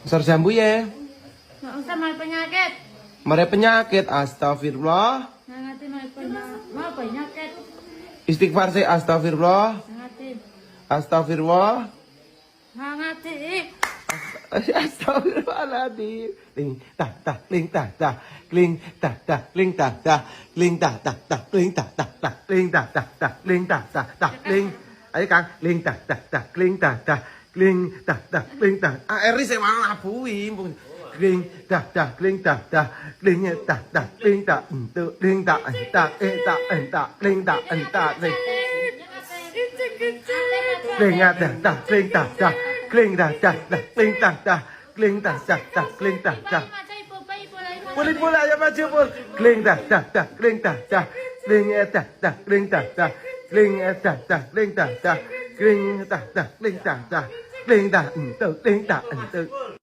Besar jambu ya. Nggak usah mau penyakit. Mare penyakit, astagfirullah. Nangati mau penyakit. Istighfar sih, astagfirullah. Nangati. Astagfirullah. Nangati. Astagfirullahaladzim. Ling tak tak ling tak tak ling tak tak ling tak tak ling tak tak tak ling tak tak tak ling tak tak tak ling tak tak tak ling. Ayo Kang, ling tak tak tak ling tak tak ling tak tak ling tak. Eri saya mana labui. Ling tak tak ling tak tak ling tak tak ling tak untuk ling tak tak tak tak ling tak tak ling. Ling tak tak ling tak tak ling tak tak tak ling tak tak ling tak tak tak ling tak tak. Boleh boleh aja maju pun. Ling tak tak tak ling tak tak ling tak tak ling tak tak ling tak tak ling tak tak ling tak tak ling tak tak ling tak untuk ling tak untuk.